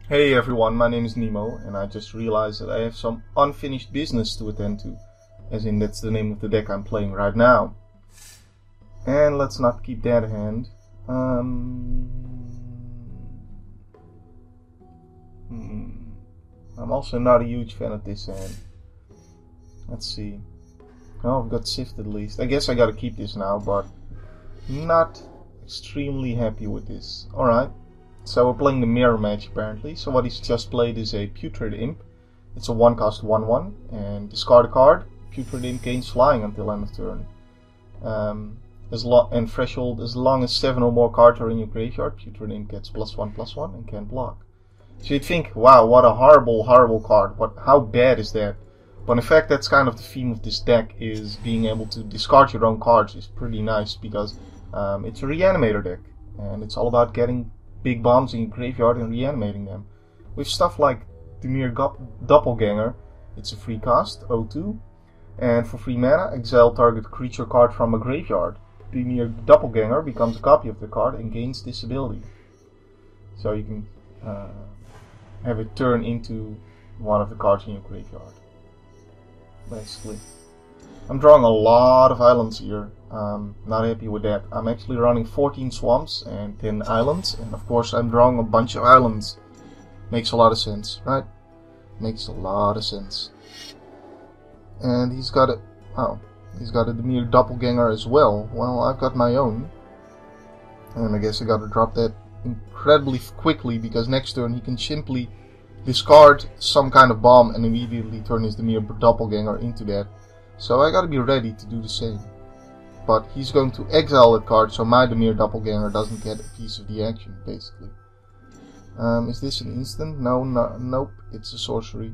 Hey everyone, my name is Nemo, and I just realized that I have some unfinished business to attend to. As in, that's the name of the deck I'm playing right now. And let's not keep that hand. I'm also not a huge fan of this hand. Let's see. Oh, I've got Sift at least. I guess I gotta keep this now, but not extremely happy with this. Alright. So we're playing the mirror match apparently. So what he's just played is a Putrid Imp. It's a 1-cost 1/1 and discard a card. Putrid Imp gains flying until end of turn. And threshold as long as 7 or more cards are in your graveyard, Putrid Imp gets +1/+1 and can't block. So you'd think, wow, what a horrible card. How bad is that? But in fact, that's kind of the theme of this deck, is being able to discard your own cards is pretty nice because it's a Reanimator deck and it's all about getting big bombs in your graveyard and reanimating them. With stuff like Dimir Doppelganger, it's a free cast, 0/2, and for free mana, exile target creature card from a graveyard. Dimir Doppelganger becomes a copy of the card and gains this ability. So you can have it turn into one of the cards in your graveyard, basically. I'm drawing a lot of islands here. Not happy with that. I'm actually running 14 swamps and 10 islands, and of course I'm drawing a bunch of islands. Makes a lot of sense, right? Makes a lot of sense. And he's got a Dimir Doppelganger as well. Well, I've got my own, and I guess I gotta drop that incredibly quickly because next turn he can simply discard some kind of bomb and immediately turn his Dimir Doppelganger into that. So I gotta be ready to do the same. But he's going to exile that card, so my Dimir Doppelganger doesn't get a piece of the action, basically. Is this an instant? Nope, it's a sorcery.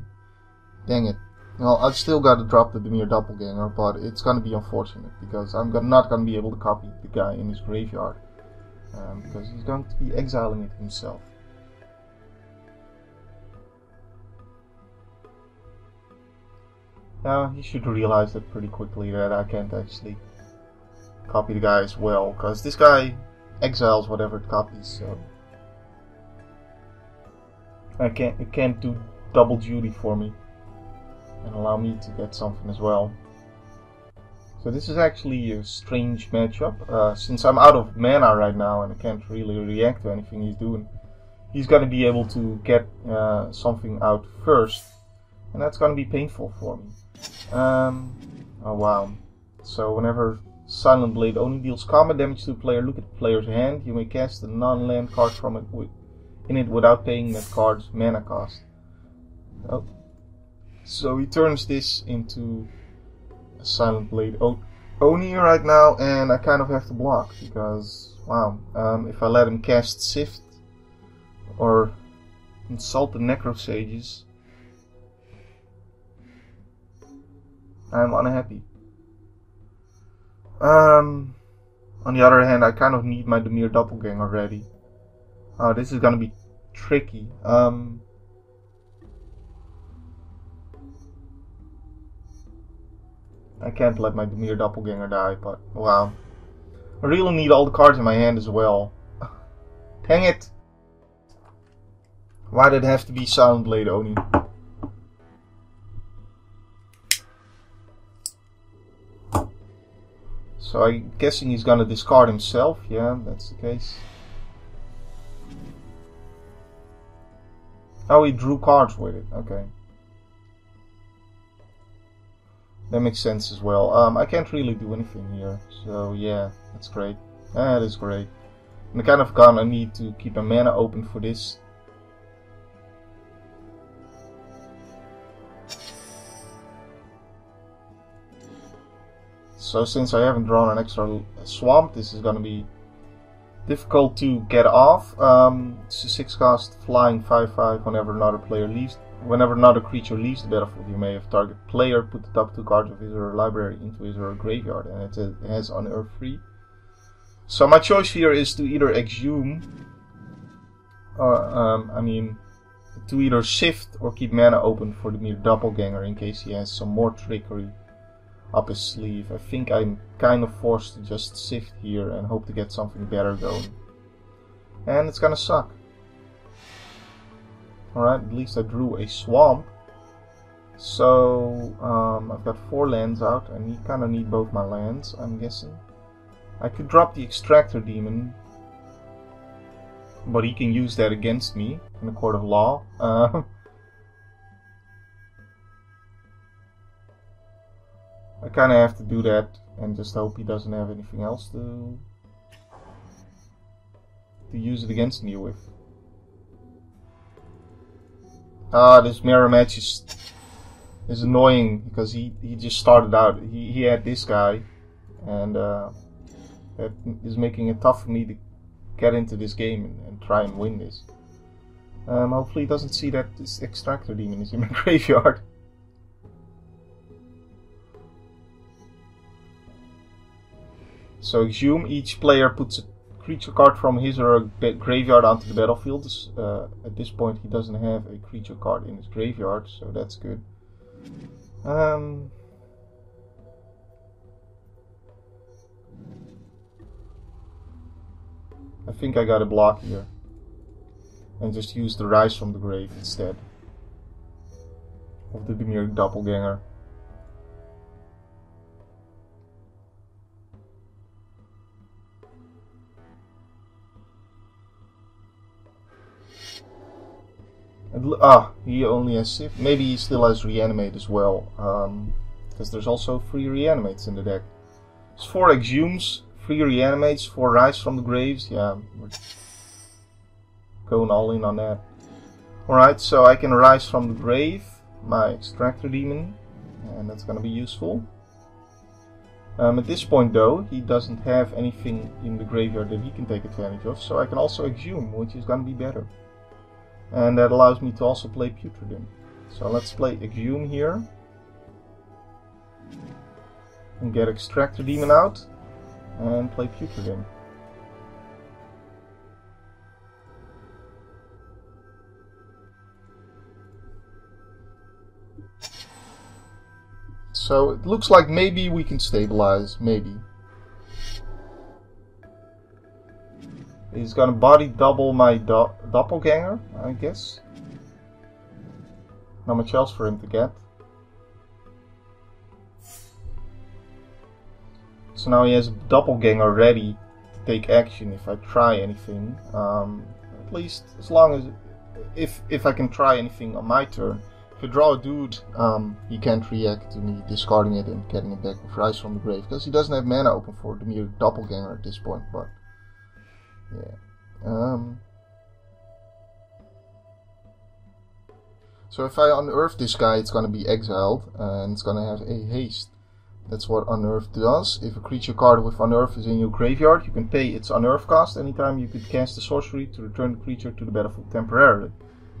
Dang it. Well, I've still gotta drop the Dimir Doppelganger, but it's gonna be unfortunate, because I'm not gonna be able to copy the guy in his graveyard. Because he's going to be exiling it himself. Now, he should realize that pretty quickly that I can't actually copy the guy as well, because this guy exiles whatever it copies, so it can't do double duty for me and allow me to get something as well. So this is actually a strange matchup. Since I'm out of mana right now and I can't really react to anything he's doing, he's gonna be able to get something out first, and that's gonna be painful for me. Oh wow. So whenever Silent Blade only deals combat damage to a player, look at the player's hand. You may cast a non-land card from it in it without paying that card's mana cost. Oh. So he turns this into a Silent Blade Oni right now, and I kind of have to block because, wow, if I let him cast Sift or insult the Necrosages, I'm unhappy. On the other hand, I kind of need my Dimir Doppelganger ready. Oh, this is gonna be tricky. I can't let my Dimir Doppelganger die, but wow. I really need all the cards in my hand as well. Dang it! Why did it have to be Silent Blade Oni? So I'm guessing he's gonna discard himself. Yeah, that's the case. Oh, he drew cards with it. Okay. That makes sense as well. I can't really do anything here. So yeah, that's great. That is great. And I'm kind of gonna need to keep my mana open for this. So since I haven't drawn an extra swamp, this is gonna be difficult to get off. It's a 6-cost flying 5/5. Whenever another creature leaves the battlefield, you may have target player put the top 2 cards of his or her library into his or her graveyard, and it has unearth free. So my choice here is to either exhume, or to either Sift or keep mana open for the Dimir Doppelganger in case he has some more trickery up his sleeve. I think I'm kind of forced to just Sift here and hope to get something better going. And it's gonna suck. Alright, at least I drew a swamp. So, I've got 4 lands out. I kind of need both my lands, I'm guessing. I could drop the Extractor Demon, but he can use that against me in a court of law. I kind of have to do that and just hope he doesn't have anything else to use it against me with. This mirror match is annoying because he just started out. He had this guy, and that is making it tough for me to get into this game and try and win this. Hopefully he doesn't see that this Extractor Demon is in my graveyard. So Exhume, each player puts a creature card from his or her graveyard onto the battlefield. At this point he doesn't have a creature card in his graveyard, so that's good. I think I got a block here and just use the Rise from the Grave instead of the Demir Doppelganger. He only has Sif. Maybe he still has Reanimate as well, because there's also 3 Reanimates in the deck. It's 4 Exhumes, 3 Reanimates, 4 Rise from the Graves. Yeah, we're going all in on that. Alright, so I can Rise from the Grave, my Extractor Demon, and that's going to be useful. At this point though, he doesn't have anything in the graveyard that he can take advantage of, so I can also Exhume, which is going to be better. And that allows me to also play Putridin. So let's play Exhume here. And get Extractor Demon out. And play Putridin. So it looks like maybe we can stabilize. Maybe. He's gonna body double my doppelganger, I guess. Not much else for him to get. So now he has a doppelganger ready to take action if I try anything. At least as long as if I can try anything on my turn. If I draw a dude, he can't react to me discarding it and getting it back with Rise from the Grave, because he doesn't have mana open for the mere doppelganger at this point. But yeah. So if I unearth this guy, it's going to be exiled, and it's going to have a haste. That's what unearth does. If a creature card with unearth is in your graveyard, you can pay its unearth cost anytime you could cast a sorcery to return the creature to the battlefield temporarily.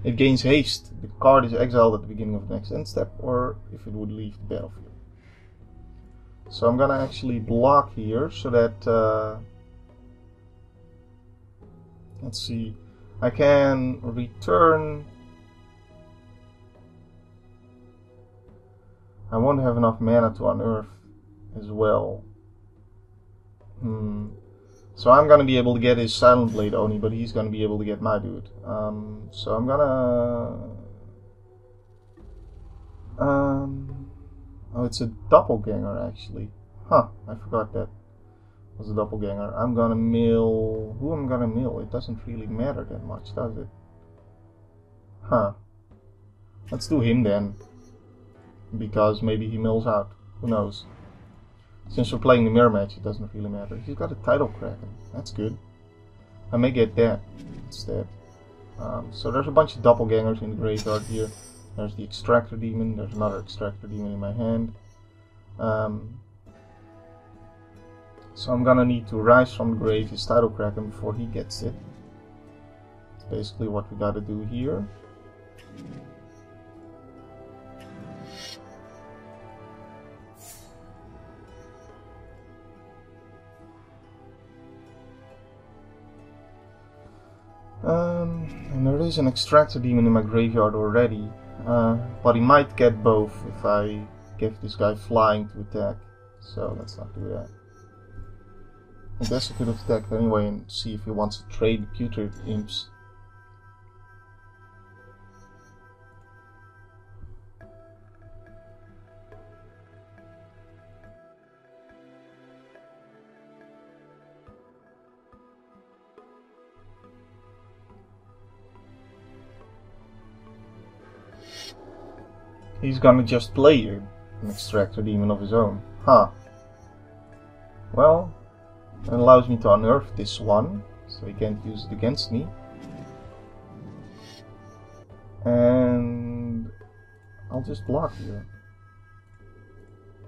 It gains haste. The card is exiled at the beginning of the next end step, or if it would leave the battlefield. So I'm going to actually block here so that... let's see, I can return. I won't have enough mana to unearth as well. So I'm gonna be able to get his Silent Blade only, but he's gonna be able to get my dude. So I'm gonna. Oh, it's a doppelganger actually. Huh, I forgot that. Was a doppelganger. I'm gonna mill. Who am I gonna mill? It doesn't really matter that much, does it? Huh. Let's do him then. Because maybe he mills out. Who knows? Since we're playing the mirror match, it doesn't really matter. He's got a Tidal Kraken. That's good. I may get that instead. So there's a bunch of doppelgangers in the graveyard here. There's the Extractor Demon. There's another Extractor Demon in my hand. So I'm gonna need to Rise from the Grave his Tidal Kraken before he gets it. That's basically what we gotta do here. And there is an Extractor Demon in my graveyard already, but he might get both if I give this guy flying to attack, so let's not do that. I guess I could have attacked anyway and see if he wants to trade the Putrid Imps. He's gonna just play an Extractor Demon of his own. Huh. Well, it allows me to unearth this one, so he can't use it against me. And I'll just block here.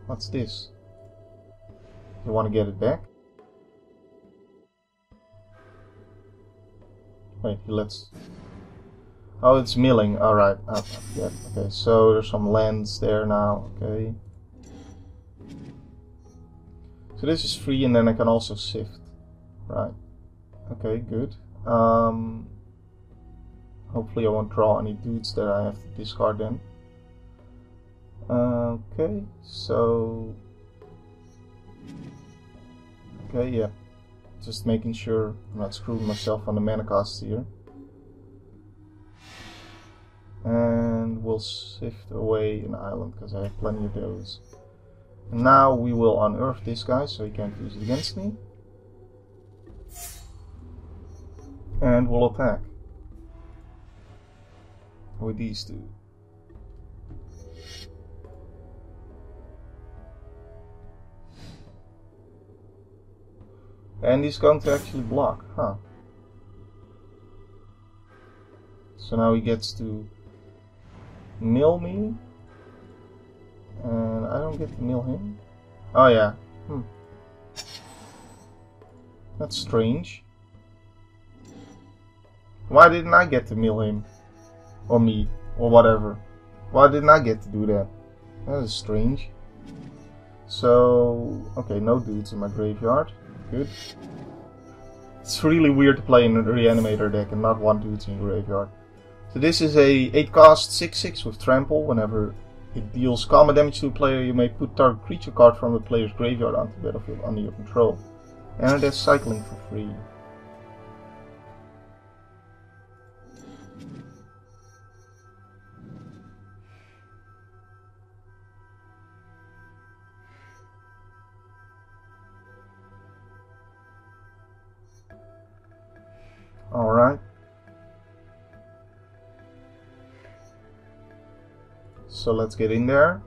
What's this? You want to get it back? Wait, let's... Oh, it's milling. Alright, yeah. Okay, so there's some lands there now. Okay. So this is free, and then I can also sift. Right. Okay, good. Hopefully I won't draw any dudes that I have to discard then. Okay, so... Okay, yeah. Just making sure I'm not screwing myself on the mana costs here. And we'll sift away an island, because I have plenty of those. And now we will unearth this guy, so he can't use it against me. And we'll attack with these two. And he's going to actually block, huh? So now he gets to mill me. And I don't get to mill him. Oh yeah. That's strange. Why didn't I get to mill him? Or me, or whatever. Why didn't I get to do that? That is strange. So, okay, no dudes in my graveyard. Good. It's really weird to play in a Reanimator deck and not want dudes in your graveyard. So this is a 8 cost 6/6 with trample. Whenever it deals combat damage to a player, you may put target creature card from the player's graveyard onto the battlefield under your control. And it is cycling for free. Alright. So let's get in there.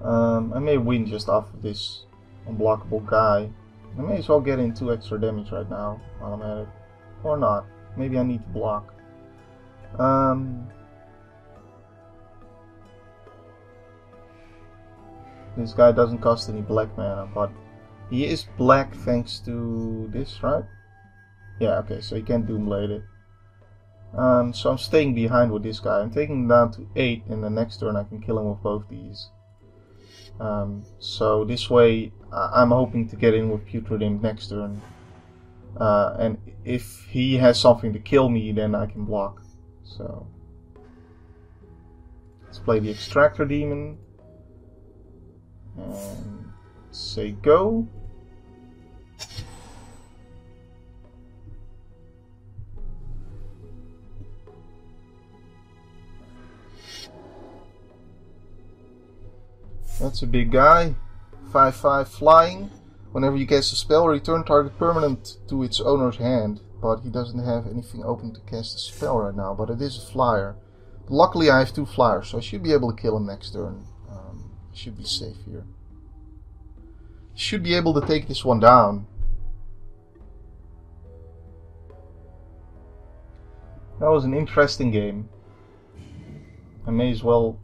I may win just off of this unblockable guy. I may as well get in 2 extra damage right now while I'm at it. Or not. Maybe I need to block. This guy doesn't cost any black mana, but he is black thanks to this, right? Yeah, okay, so he can't Doomblade it. So I'm staying behind with this guy. I'm taking him down to 8, and the next turn I can kill him with both these. So this way I'm hoping to get in with Putrid Imp next turn. And if he has something to kill me, then I can block. So let's play the Extractor Demon. And say go. That's a big guy. 5/5 flying. Whenever you cast a spell, return target permanent to its owner's hand. But he doesn't have anything open to cast a spell right now. But it is a flyer. But luckily I have 2 flyers, so I should be able to kill him next turn. Should be safe here. Should be able to take this one down. That was an interesting game. I may as well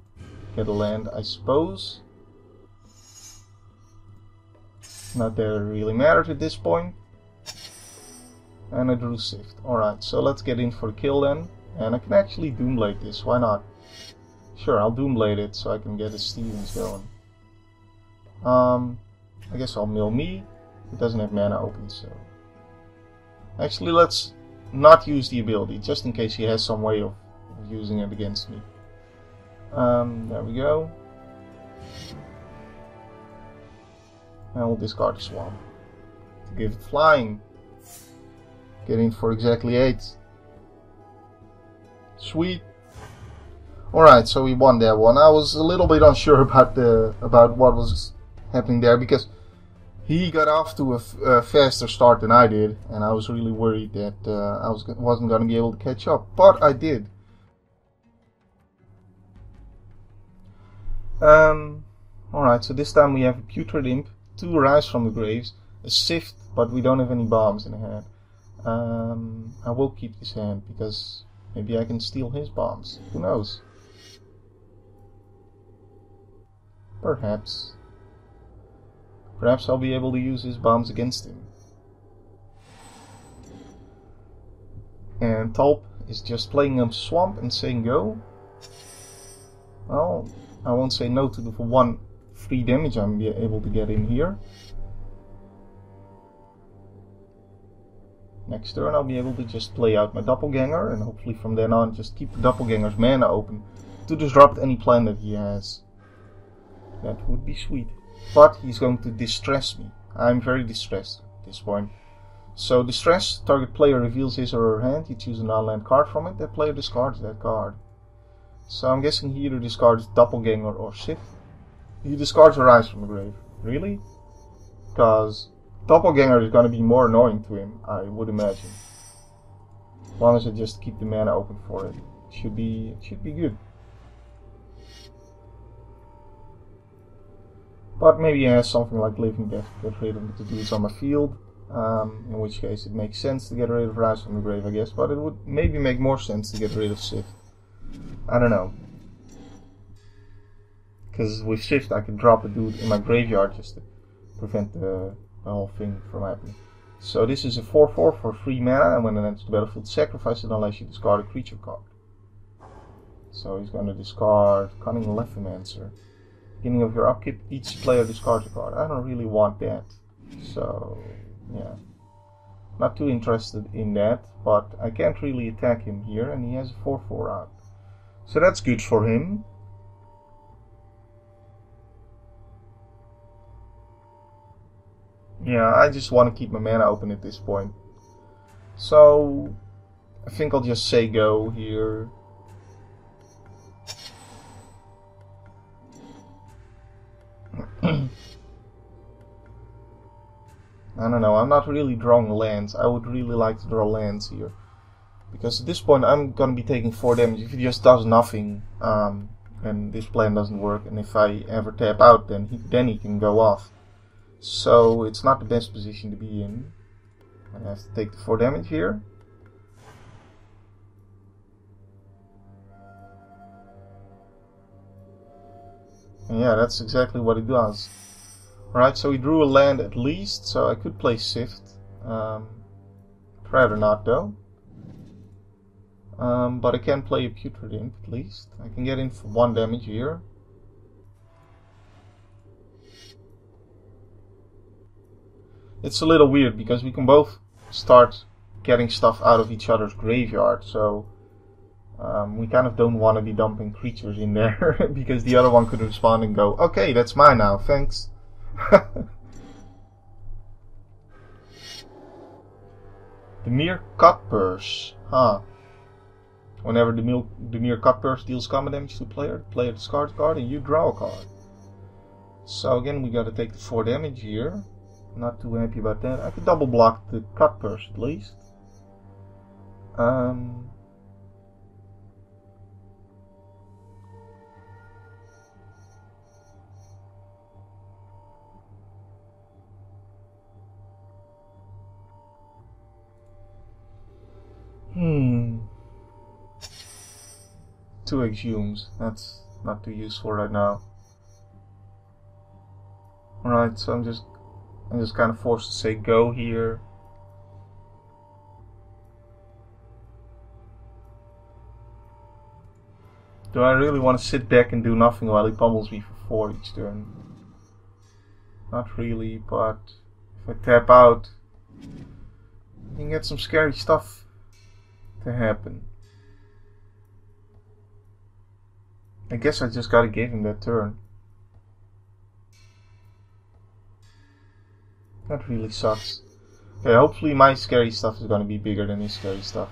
get a land, I suppose. Not that it really matters at this point. And I drew Sift. Alright, so let's get in for the kill then. And I can actually Doomblade this, why not? Sure, I'll Doomblade it so I can get his Stevens going. I guess I'll mill me. It doesn't have mana open, so... Actually, let's not use the ability, just in case he has some way of using it against me. There we go. And we'll discard the Swamp to give it flying. Getting for exactly 8. Sweet. Alright, so we won that one. I was a little bit unsure about what was happening there, because he got off to a faster start than I did, and I was really worried that I wasn't going to be able to catch up, but I did. Alright, so this time we have a Putrid Imp, 2 Rise from the Graves, a Sift, but we don't have any bombs in hand. I will keep this hand, because maybe I can steal his bombs. Who knows? Perhaps. Perhaps I'll be able to use his bombs against him. And Tulp is just playing a swamp and saying go. Well, I won't say no to the 1 free damage I'm able to get in here. Next turn I'll be able to just play out my Doppelganger and hopefully from then on just keep the Doppelganger's mana open to disrupt any plan that he has. That would be sweet. But he's going to distress me. I'm very distressed at this point. So distress, target player reveals his or her hand, you choose a non-land card from it, that player discards that card. So I'm guessing he either discards Doppelganger or Sith. He discards a Rise from the Grave. Really? Because Doppelganger is going to be more annoying to him, I would imagine. As long as I just keep the mana open for it. It should be good. But maybe he has something like Living Death to get rid of the dudes on my field. In which case it makes sense to get rid of Rise from the Grave, I guess. But it would maybe make more sense to get rid of Shift. I don't know. Because with Shift I can drop a dude in my graveyard just to prevent the whole thing from happening. So this is a 4/4 for free mana, and when it enters the battlefield, sacrifice it unless you discard a creature card. So he's going to discard Cunning Levimancer. Beginning of your upkeep, each player discards a card. I don't really want that. So, yeah. Not too interested in that, but I can't really attack him here, and he has a 4/4 out. So that's good for him. Yeah, I just want to keep my mana open at this point. So, I think I'll just say go here. I don't know, I'm not really drawing lands. I would really like to draw lands here. Because at this point I'm gonna be taking 4 damage. If he just does nothing, and this plan doesn't work, and if I ever tap out, then he can go off. So it's not the best position to be in. I have to take the 4 damage here. And yeah, that's exactly what he does. Alright, so he drew a land at least, so I could play Sift. Rather not though. But I can play a Putrid Imp at least. I can get in for 1 damage here. It's a little weird because we can both start getting stuff out of each other's graveyard, so we kind of don't want to be dumping creatures in there because the other one could respond and go, okay, that's mine now, thanks. The Mere Cutpurse. Huh. Whenever the Mere Cutpurse deals combat damage to the player discards a card and you draw a card. So again we gotta take the 4 damage here. Not too happy about that. I could double block the Cutpurse at least. Two Exhumes. That's not too useful right now. Alright, so I'm just kind of forced to say go here. Do I really want to sit back and do nothing while he pummels me for 4 each turn? Not really, but if I tap out, you can get some scary stuff to happen. I guess I just gotta give him that turn. That really sucks. Okay, hopefully my scary stuff is gonna be bigger than his scary stuff.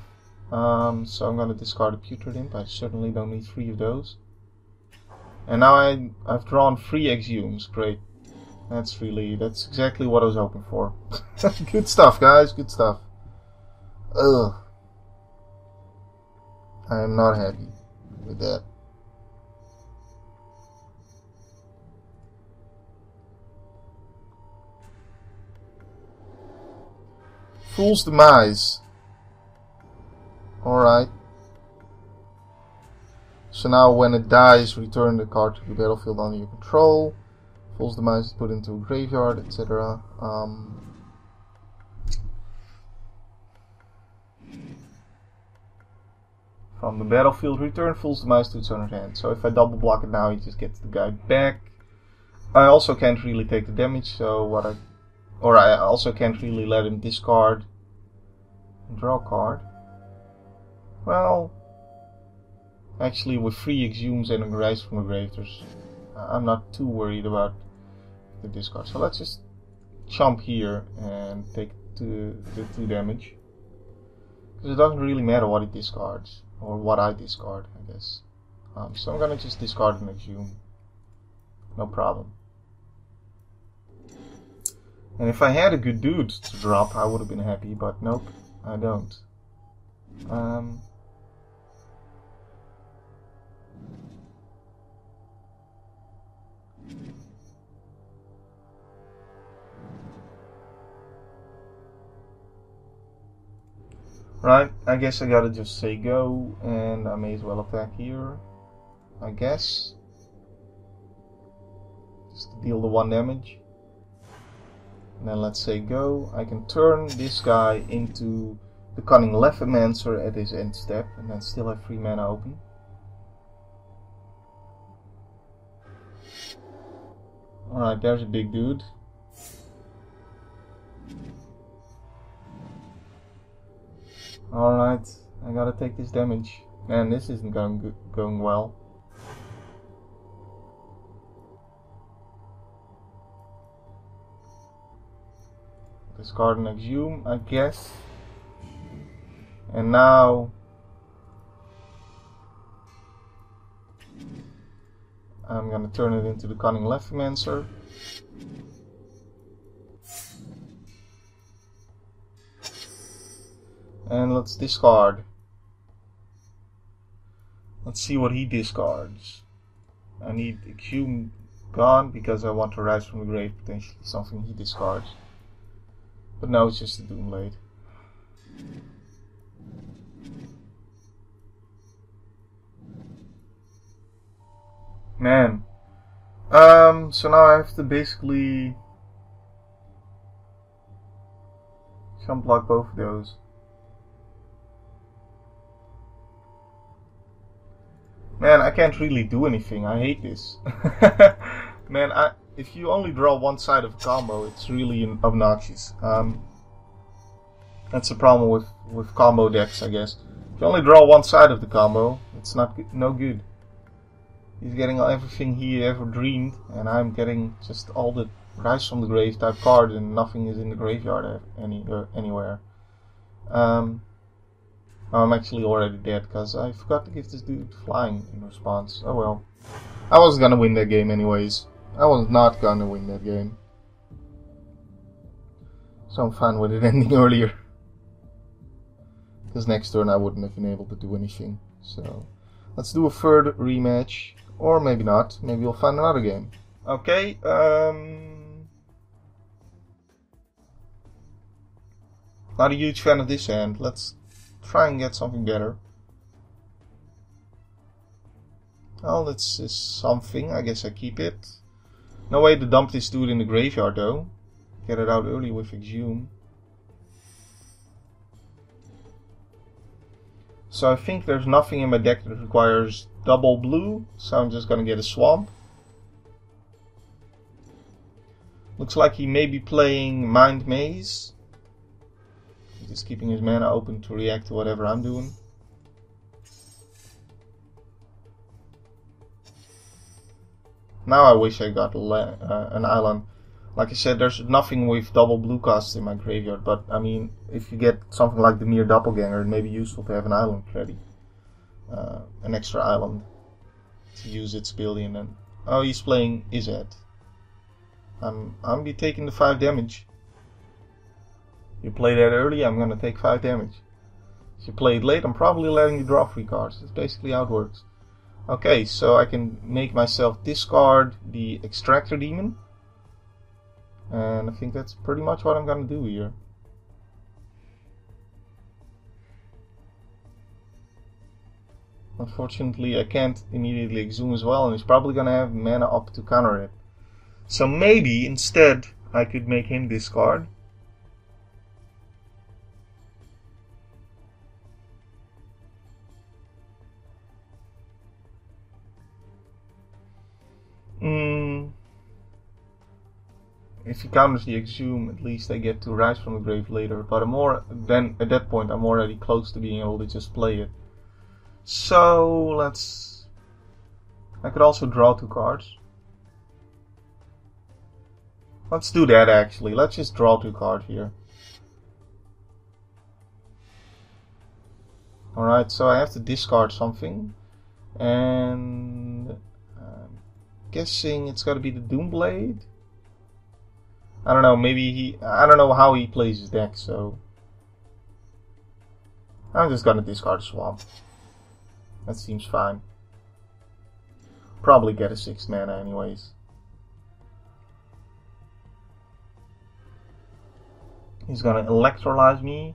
So I'm gonna discard a Putrid Imp. I certainly don't need 3 of those. And now I've drawn 3 Exhumes. Great. That's exactly what I was hoping for. Good stuff, guys. Good stuff. Ugh. I am not happy with that. Fool's Demise. Alright. So now when it dies, return the card to the battlefield under your control. Fool's Demise is put into a graveyard, etc. From the battlefield, return Fool's Demise to its owner's hand. So if I double block it now, he just gets the guy back. I also can't really take the damage, so I also can't really let him discard and draw a card. Well, actually with 3 Exhumes and a Rise from the Grave, I'm not too worried about the discard. So let's just jump here and take the 2 damage. Because it doesn't really matter what he discards, or what I discard, I guess. So I'm gonna just discard an Exhume. No problem. And if I had a good dude to drop, I would have been happy, but nope, I don't. Right, I guess I gotta just say go, and I may as well attack here, I guess. Just to deal the 1 damage. And then let's say go. I can turn this guy into the Cunning Levimancer at his end step, and then still have 3 mana open. Alright, there's a big dude. Alright, I gotta take this damage. Man, this isn't going well. Discard an Exhume, I guess. And now I'm gonna turn it into the Cunning Levimancer. And let's discard. Let's see what he discards. I need Exhume gone because I want to Rise from the Grave, potentially something he discards. But no, it's just a Doomblade. Man. So now I have to basically jump block both of those. Man, I can't really do anything. I hate this. Man, if you only draw one side of a combo, it's really obnoxious. That's the problem with combo decks, I guess. If you only draw one side of the combo, it's no good. He's getting everything he ever dreamed, and I'm getting just all the Rise from the Grave type cards, and nothing is in the graveyard anywhere. I'm actually already dead because I forgot to give this dude flying in response. Oh well. I was gonna win that game anyways. I was not gonna win that game. So I'm fine with it ending earlier. Because next turn I wouldn't have been able to do anything. So let's do a third rematch. Or maybe not. Maybe we'll find another game. Okay, not a huge fan of this hand. Let's try and get something better. Oh, this is something. I guess I keep it. No way to dump this dude in the graveyard though. Get it out early with Exhume. So I think there's nothing in my deck that requires double blue. So I'm just gonna get a Swamp. Looks like he may be playing Mind Maze. Just keeping his mana open to react to whatever I'm doing. Now I wish I got an island. Like I said, there's nothing with double blue costs in my graveyard, but I mean, if you get something like the Mere Doppelganger, it may be useful to have an island ready. An extra island to use its ability, and then... Oh, he's playing Izzet. I'm be taking the 5 damage. You play that early, I'm gonna take 5 damage. If you play it late, I'm probably letting you draw 3 cards. That's basically how it works. Okay, so I can make myself discard the Extractor Demon. And I think that's pretty much what I'm gonna do here. Unfortunately, I can't immediately exhume as well, and he's probably gonna have mana up to counter it. So maybe instead I could make him discard. If he counters the exhume, at least I get to rise from the grave later. But then at that point I'm already close to being able to just play it. So I could also draw 2 cards. Let's do that actually. Let's just draw 2 cards here. Alright, so I have to discard something. And I'm guessing it's gotta be the Doomblade. I don't know, maybe I don't know how he plays his deck, so I'm just gonna discard a Swamp. That seems fine. Probably get a 6 mana anyways. He's gonna electrolyze me.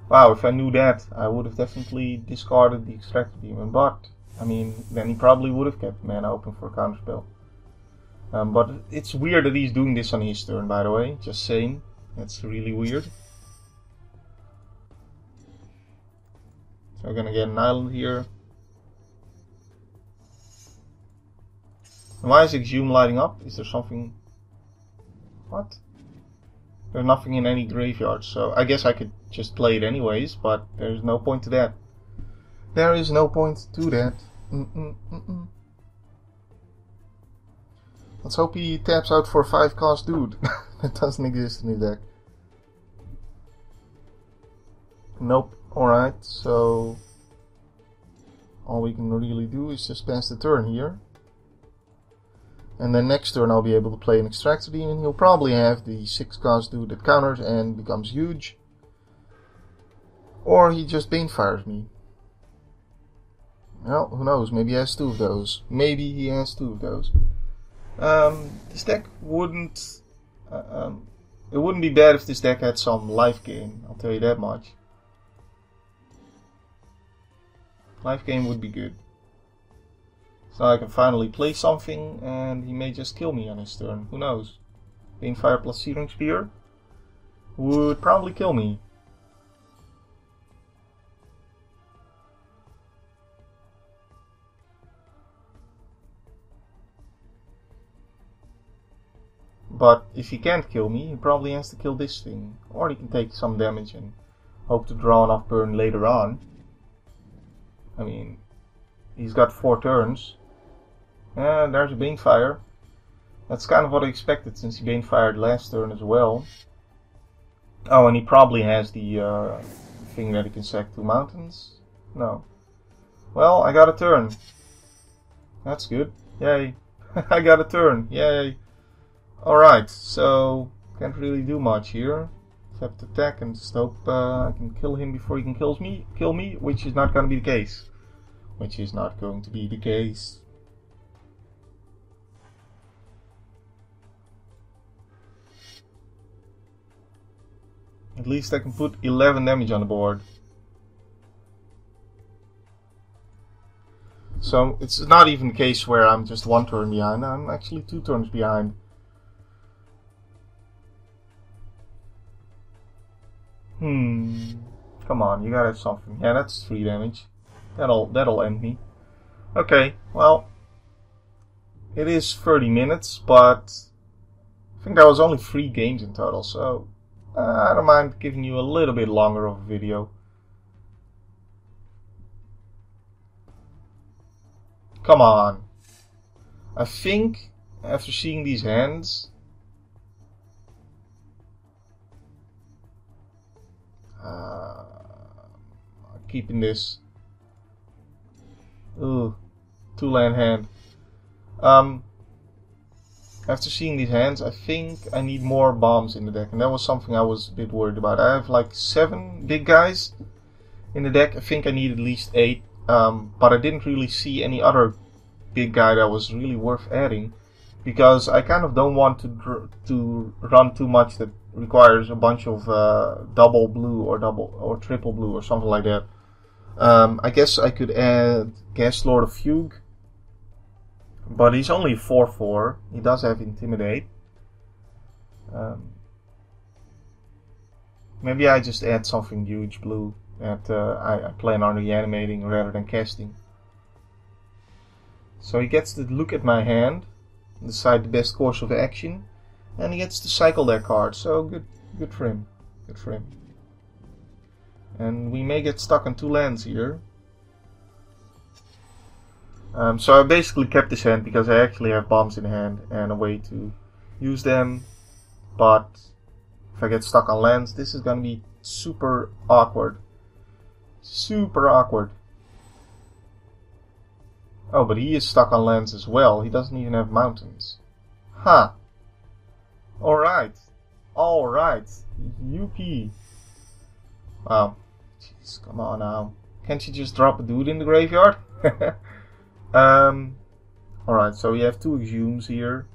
Wow, if I knew that, I would have definitely discarded the Extractor Demon, but I mean, then he probably would have kept mana open for a counterspell. But it's weird that he's doing this on his turn, by the way. Just saying. That's really weird. So we're gonna get an island here. Why is Exhume lighting up? Is there something... What? There's nothing in any graveyard, so I guess I could just play it anyways, but there's no point to that. There is no point to that. Let's hope he taps out for a 5-cost dude. That doesn't exist in his deck. Nope. Alright, so all we can really do is just pass the turn here. And then next turn I'll be able to play an Extractor Demon. He'll probably have the 6-cost dude that counters and becomes huge. Or he just Banefires me. Well, who knows, maybe he has 2 of those. Maybe he has 2 of those. This deck wouldn't... it wouldn't be bad if this deck had some life gain, I'll tell you that much. Life gain would be good. So I can finally play something and he may just kill me on his turn, who knows. Banefire plus Searing Spear would probably kill me. But if he can't kill me, he probably has to kill this thing. Or he can take some damage and hope to draw enough burn later on. I mean, he's got 4 turns. And there's a Banefire. That's kind of what I expected since he Banefired last turn as well. Oh, and he probably has the thing that he can sack 2 mountains. No. Well, I got a turn. That's good. Yay. I got a turn. Yay. Alright, so can't really do much here. Except attack and just hope I can kill him before he can kill me, which is not going to be the case. Which is not going to be the case. At least I can put 11 damage on the board. So it's not even the case where I'm just 1 turn behind, I'm actually 2 turns behind. Come on, you gotta have something. Yeah, that's 3 damage. That'll end me. Okay, well, it is 30 minutes, but I think that was only 3 games in total, so I don't mind giving you a little bit longer of a video. Come on. I think after seeing these hands, keeping this. Ooh, 2-land hand. After seeing these hands, I think I need more bombs in the deck, and that was something I was a bit worried about. I have like 7 big guys in the deck. I think I need at least 8, but I didn't really see any other big guy that was really worth adding, because I kind of don't want to run too much that requires a bunch of double blue or triple blue or something like that. I guess I could add Gas Lord of Fugue, but he's only 4/4. He does have Intimidate. Maybe I just add something huge blue that I plan on reanimating rather than casting. So he gets to look at my hand, decide the best course of action, and he gets to cycle that card. So good for him. Good for him. And we may get stuck on 2 lands here. So I basically kept this hand because I actually have bombs in hand and a way to use them. But if I get stuck on lands, this is gonna be super awkward. Super awkward. Oh, but he is stuck on lands as well. He doesn't even have mountains. Huh. Alright. Alright. Yuppie. Wow. Jeez, come on now. Can't you just drop a dude in the graveyard? Alright, so we have 2 Exhumes here.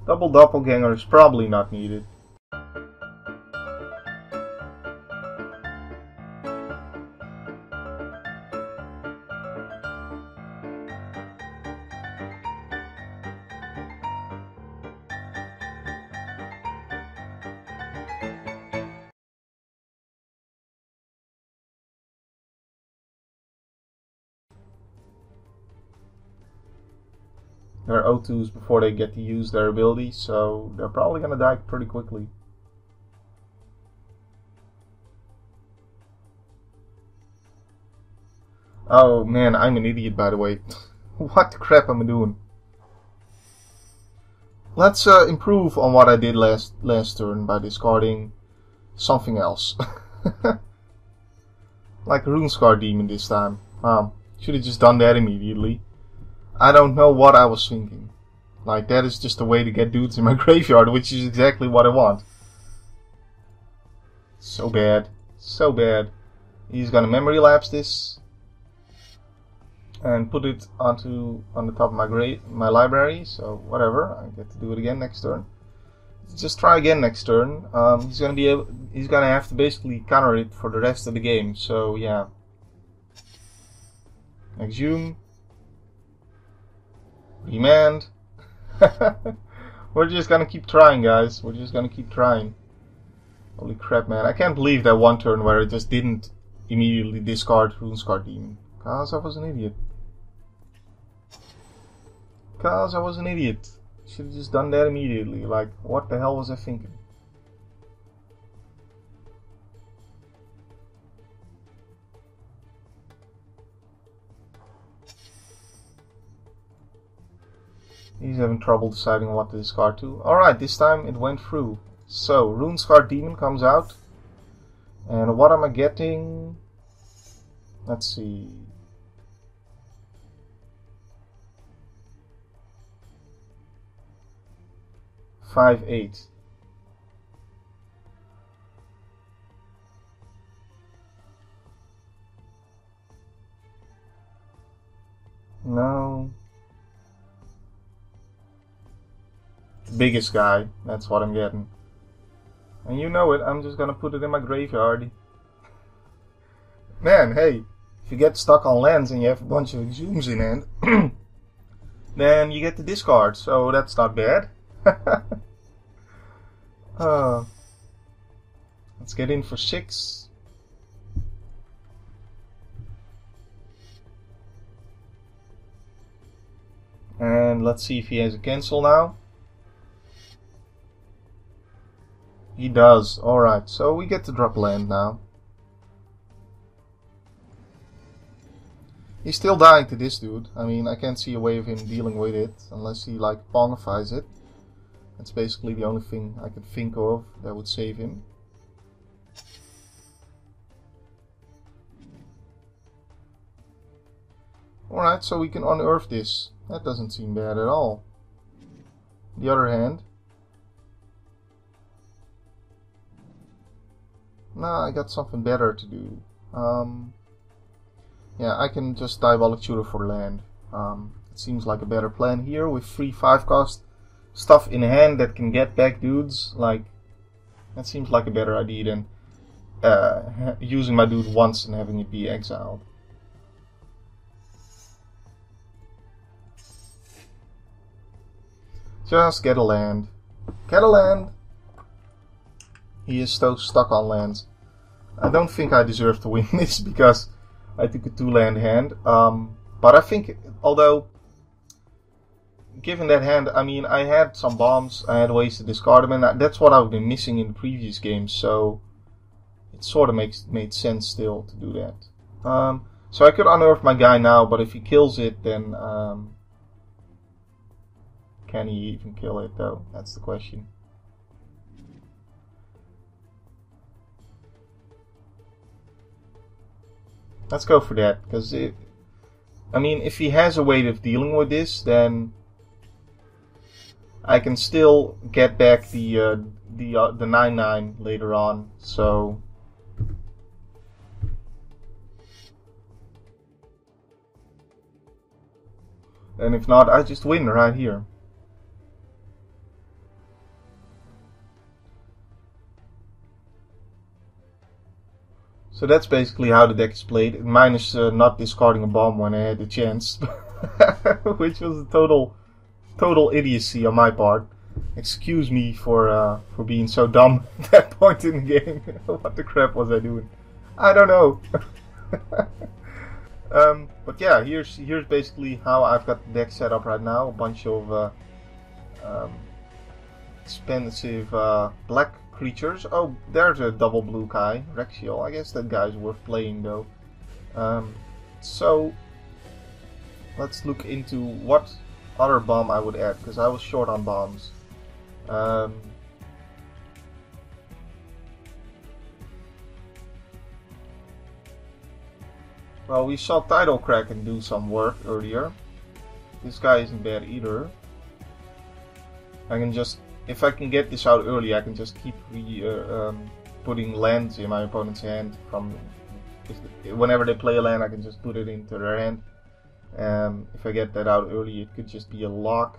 Double Doppelganger is probably not needed. They're O2s before they get to use their ability, so they're probably gonna die pretty quickly. Oh man, I'm an idiot by the way. What the crap am I doing? Let's improve on what I did last turn by discarding something else. Like Runescar Demon this time. Should have just done that immediately. I don't know what I was thinking. Like, that is just a way to get dudes in my graveyard, which is exactly what I want. So bad. So bad. He's gonna memory lapse this. And put it on the top of my library, so whatever. I get to do it again next turn. Just try again next turn. He's gonna have to basically counter it for the rest of the game, so yeah. Exhume. Remand. We're just gonna keep trying, guys. We're just gonna keep trying. Holy crap, man. I can't believe that one turn where I just didn't immediately discard Runescar Demon. Cause I was an idiot. Cause I was an idiot. Should have just done that immediately. Like, what the hell was I thinking? He's having trouble deciding what to discard to. Alright, this time it went through. So, Runescar Demon comes out. And what am I getting? Let's see. $5/8. No. The biggest guy, that's what I'm getting. And you know it, I'm just gonna put it in my graveyard. Man, hey, if you get stuck on lands and you have a bunch of Exhumes in hand, then you get to discard, so that's not bad. Let's get in for 6. And let's see if he has a cancel now. He does. Alright, so we get to drop land now. He's still dying to this dude. I mean, I can't see a way of him dealing with it unless he like Pongifies it. That's basically the only thing I can think of that would save him. Alright, so we can unearth this. That doesn't seem bad at all. On the other hand, nah, I got something better to do. Yeah, I can just Diabolic Tutor for land. It seems like a better plan here with 3/5 cost stuff in hand that can get back dudes, like, that seems like a better idea than using my dude once and having it be exiled. Just get a land. Get a land! He is so stuck on lands. I don't think I deserve to win this because I took a 2-land hand. But I think, although, given that hand, I mean, I had some bombs, I had ways to discard them, and that's what I've been missing in the previous games, so it sort of made sense still to do that. So I could unearth my guy now, but if he kills it, then can he even kill it though? That's the question. Let's go for that, because I mean, if he has a way of dealing with this, then I can still get back the 9/9 later on. So and if not, I just win right here. So that's basically how the deck is played, minus not discarding a bomb when I had the chance, which was a total idiocy on my part. Excuse me for being so dumb at that point in the game. What the crap was I doing? I don't know. But yeah, here's basically how I've got the deck set up right now. A bunch of expensive black creatures. Oh, there's a double blue guy, Rexiel. I guess that guy's worth playing though. So let's look into what other bomb I would add, because I was short on bombs. Well, we saw Tidal Kraken do some work earlier. This guy isn't bad either. I can just, if I can get this out early, I can just keep putting lands in my opponent's hand. Whenever they play a land, I can just put it into their hand. If I get that out early, it could just be a lock.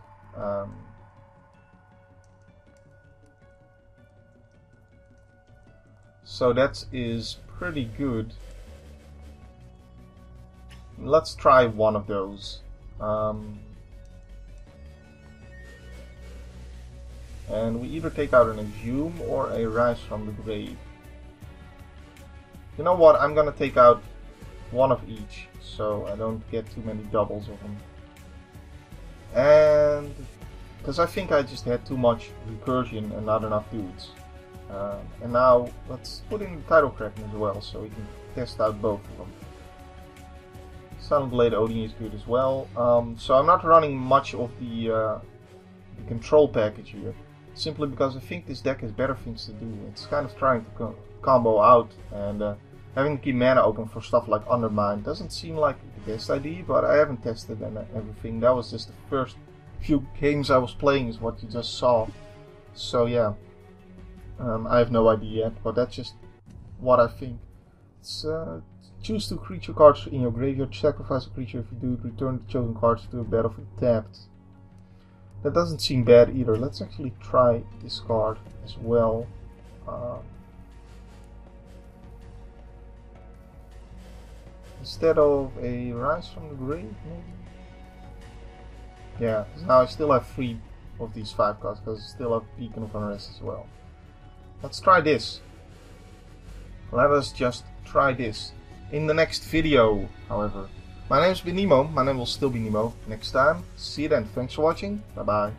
So that is pretty good. Let's try one of those. And we either take out an Exhume or a Rise from the Grave. You know what, I'm gonna take out one of each, so I don't get too many doubles of them. And because I think I just had too much recursion and not enough dudes. And now let's put in the Tidal Kraken as well, so we can test out both of them. Silent Blade Odin is good as well. So I'm not running much of the control package here, simply because I think this deck has better things to do. It's kind of trying to combo out, and having to keep mana open for stuff like Undermine doesn't seem like the best idea, but I haven't tested everything. That was just the first few games I was playing, is what you just saw. So yeah, I have no idea yet, but that's just what I think. It's, choose 2 creature cards in your graveyard, sacrifice a creature. If you do, return the chosen cards to a battlefield tapped. That doesn't seem bad either. Let's actually try this card as well. Instead of a Rise from the Grave, maybe? Yeah, now I still have 3 of these 5 cards, because I still have Beacon of Unrest as well. Let's try this. Let us just try this. In the next video, however. My name's been Nemo. My name will still be Nemo. Next time. See you then. Thanks for watching. Bye bye.